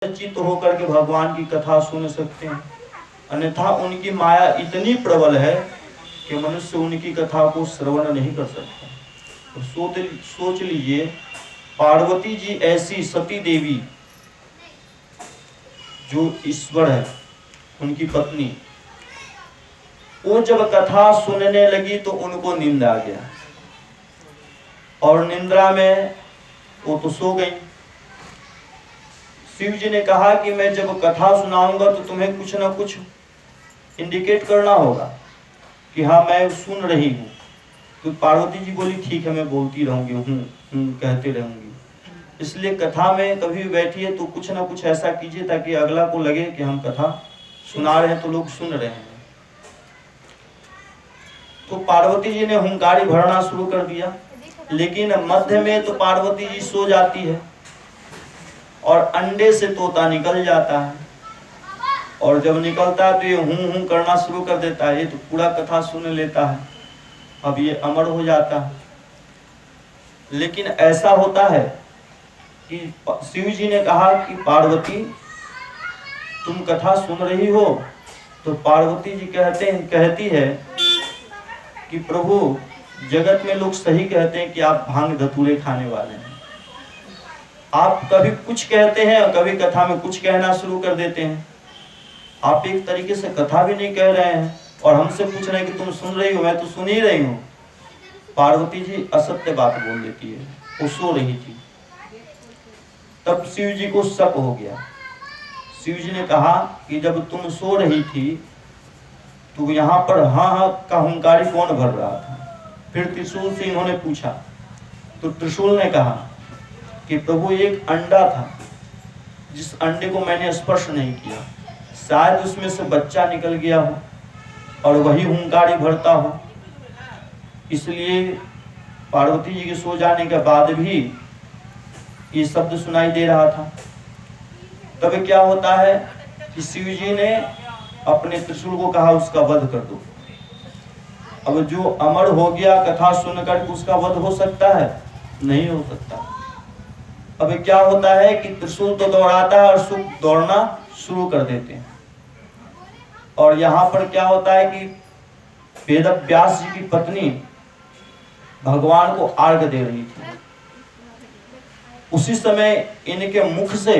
चित्त होकर के भगवान की कथा सुन सकते हैं, अन्यथा उनकी माया इतनी प्रबल है कि मनुष्य उनकी कथा को श्रवण नहीं कर सकता। तो सोच लीजिए, पार्वती जी ऐसी सती देवी जो ईश्वर है, उनकी पत्नी, वो जब कथा सुनने लगी तो उनको नींद आ गया और निंद्रा में वो तो सो गई। शिव जी ने कहा कि मैं जब कथा सुनाऊंगा तो तुम्हें कुछ ना कुछ इंडिकेट करना होगा कि हाँ मैं सुन रही हूँ। तो पार्वती जी बोली ठीक है, मैं बोलती रहूंगी, कहते रहूंगी। इसलिए कथा में कभी बैठिए तो कुछ ना कुछ ऐसा कीजिए ताकि अगला को लगे कि हम कथा सुना रहे हैं तो लोग सुन रहे हैं। तो पार्वती जी ने हुंकारी भरना शुरू कर दिया, लेकिन मध्य में तो पार्वती जी सो जाती है और अंडे से तोता निकल जाता है, और जब निकलता है तो ये हूं करना शुरू कर देता है। ये तो पूरा कथा सुन लेता है, अब ये अमर हो जाता है। लेकिन ऐसा होता है कि शिव जी ने कहा कि पार्वती तुम कथा सुन रही हो, तो पार्वती जी कहती है कि प्रभु जगत में लोग सही कहते हैं कि आप भांग धतूरे खाने वाले हैं। आप कभी कुछ कहते हैं और कभी कथा में कुछ कहना शुरू कर देते हैं। आप एक तरीके से कथा भी नहीं कह रहे हैं और हमसे पूछ रहे हैं कि तुम सुन रही हो। मैं तो सुन ही रही हूँ। पार्वती जी असत्य बात बोल देती है, वो सो रही थी। तब शिव जी को शक हो गया। शिव जी ने कहा कि जब तुम सो रही थी तो यहाँ पर हाँ का हुंकारी कौन भर रहा था। फिर त्रिशूल से इन्होंने पूछा तो त्रिशूल ने कहा कि प्रभु एक अंडा था जिस अंडे को मैंने स्पर्श नहीं किया, शायद उसमें से बच्चा निकल गया हो और वही हुंकारी भरता हो। इसलिए पार्वती जी के सो जाने के बाद भी ये शब्द सुनाई दे रहा था। तब क्या होता है कि शिव जी ने अपने त्रिशूल को कहा उसका वध कर दो। अब जो अमर हो गया कथा सुनकर उसका वध हो सकता है? नहीं हो सकता। अब क्या होता है कि त्रिशूल तो दौड़ाता है और सुख दौड़ना शुरू कर देते हैं। और यहाँ पर क्या होता है कि वेद व्यास जी की पत्नी भगवान को अर्घ दे रही थी। उसी समय इनके मुख से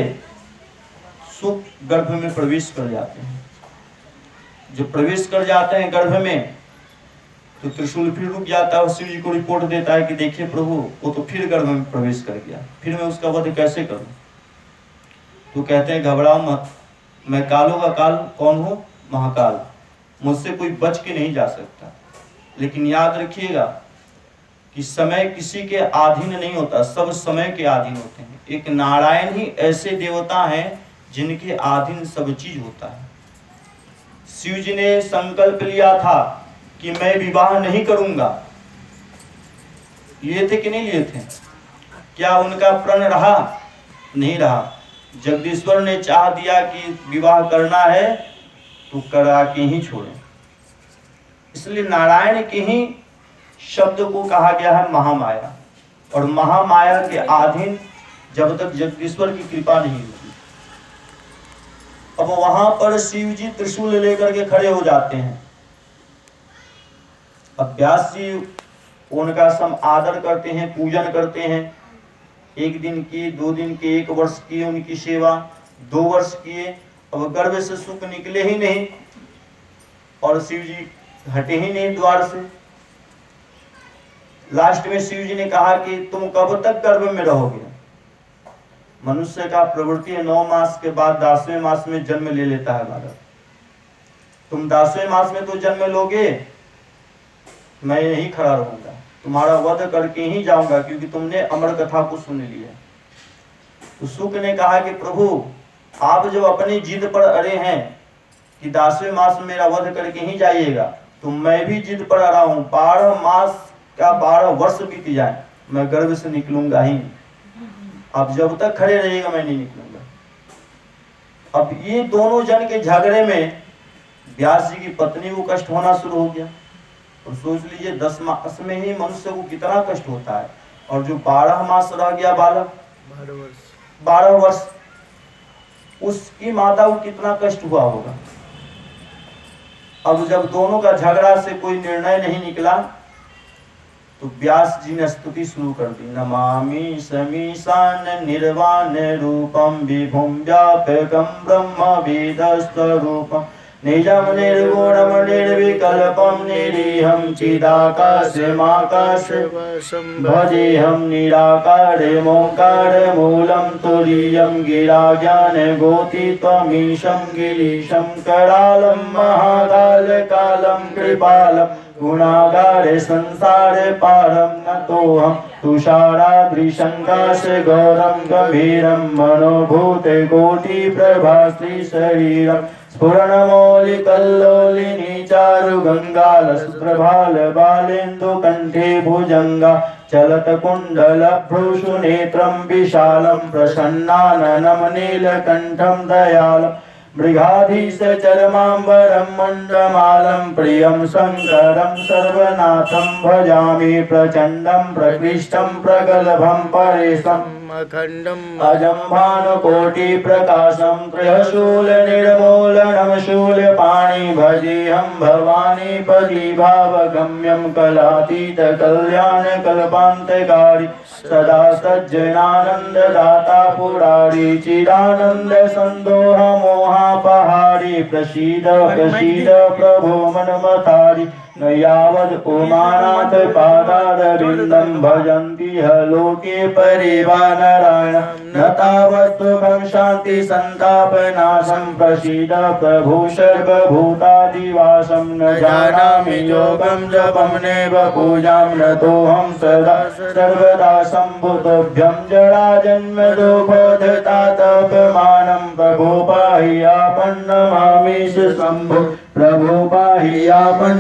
सुख गर्भ में प्रवेश कर जाते हैं। जब प्रवेश कर जाते हैं गर्भ में तो त्रिशूल फिर रुक जाता है और शिव जी को रिपोर्ट देता है कि देखिए प्रभु वो तो फिर गर्भ में प्रवेश कर गया, फिर मैं उसका वध कैसे करूं। तो कहते हैं घबराओ मत, मैं कालों का काल कौन हूं? महाकाल, मुझसे कोई बच के नहीं जा सकता। लेकिन याद रखिएगा कि समय किसी के अधीन नहीं होता, सब समय के अधीन होते हैं। एक नारायण ही ऐसे देवता हैं जिनके अधीन सब चीज होता है। शिव जी ने संकल्प लिया था कि मैं विवाह नहीं करूंगा। लिए थे कि नहीं लिए थे? क्या उनका प्रण रहा? नहीं रहा। जगदीश्वर ने चाह दिया कि विवाह करना है तो करा के ही छोड़े। इसलिए नारायण के ही शब्द को कहा गया है महामाया, और महामाया के अधीन जब तक जगदीश्वर की कृपा नहीं होती। अब वहां पर शिव जी त्रिशूल लेकर के खड़े हो जाते हैं। अब व्यास जी उनका सम आदर करते हैं, पूजन करते हैं। 1 दिन की, 2 दिन की, 1 वर्ष की उनकी सेवा, 2 वर्ष किए। अब गर्भ से सुख निकले ही नहीं और शिव जी हटे ही नहीं द्वार से। लास्ट में शिव जी ने कहा कि तुम कब तक गर्भ में रहोगे? मनुष्य का प्रवृत्ति है 9 मास के बाद 10वें मास में जन्म ले लेता है बालक। तुम 10वें मास में तो जन्म लोगे, मैं यही खड़ा रहूंगा, तुम्हारा वध करके ही जाऊंगा, क्योंकि तुमने अमर कथा को सुन लिया। तो शुक ने कहा कि प्रभु आप जब अपनी जिद पर अड़े हैं कि 10वें मास में मेरा वध करके ही जाइएगा, तो मैं भी जिद पर अड़ा हूं। 12 मास का 12 वर्ष बीत जाए मैं गर्भ से निकलूंगा ही। अब जब तक खड़े रहिएगा मैं नहीं निकलूंगा। अब ये दोनों जन के झगड़े में व्यास जी की पत्नी को कष्ट होना शुरू हो गया। और सोच लीजिए 10 मास में ही मनुष्य को कितना कष्ट होता है, और जो 12 मास रह गया बालक, 12 वर्ष, उसकी माता को कितना कष्ट हुआ होगा। अब जब दोनों का झगड़ा से कोई निर्णय नहीं निकला तो व्यास जी ने स्तुति शुरू कर दी। नमामि समीशान निर्वाण रूपम विभुम व्यापकम ब्रह्म वेद स्वरूपम निजम निर्गुणम निर्विकल्पम निरीहं चिदाकाशमाकाशं भजेऽहं निराकारमोङ्कार मूलं तुरीयं गिराज्ञान गोतित्वमीशं गिरीशं करालं महाकालकालं कृपालं गुणागार संसार पारं नतोऽहं तुषाराद्रिशङ्काश गौरं गभीरं मनोभूत कोटि प्रभाश्री शरीरं स्फुरणमौलिकल्लोलिनी चारु गंगाल सुप्रभाल बालेन्दु कंठे भुजंगा चलत कुंडल भ्रूषु नेत्रं विशालं प्रसन्नाननं नीलकंठं दयालं मृगाधीश चरमांबरं मण्डमालं प्रियं शंकरं सर्वनाथं भजामि प्रचंडं प्रकृष्टं प्रगल्भं परेशम् अखंडम् अजं भानुकोटि प्रकाशं त्रयशूल निर्मूलनं शूलपाणि भजेऽहं भवानी पदी भावगम्यं कलातीत कल्याण कल्पान्तकारी सदा सज्जनानन्ददाता पुरारी चिदानन्द संदोह मोहापहारी प्रसीद प्रसीद प्रभो मनमतारी न यावद् उमानाथ पादारविन्दं भजन्ति ह लोके परिवानरायण न तावत् सुखं शान्ति सन्तापनाशं प्रसीद प्रभु सर्वभूतादिवासं न जानामि योगं जपं नैव पूजां नतोऽहं सदा सर्वदा सम्भुतोभ्यं जराजन्म दुःखोदतातपमानं प्रभो पाहि आपन्नमामि शम्भो प्रभो पाहि आपन्न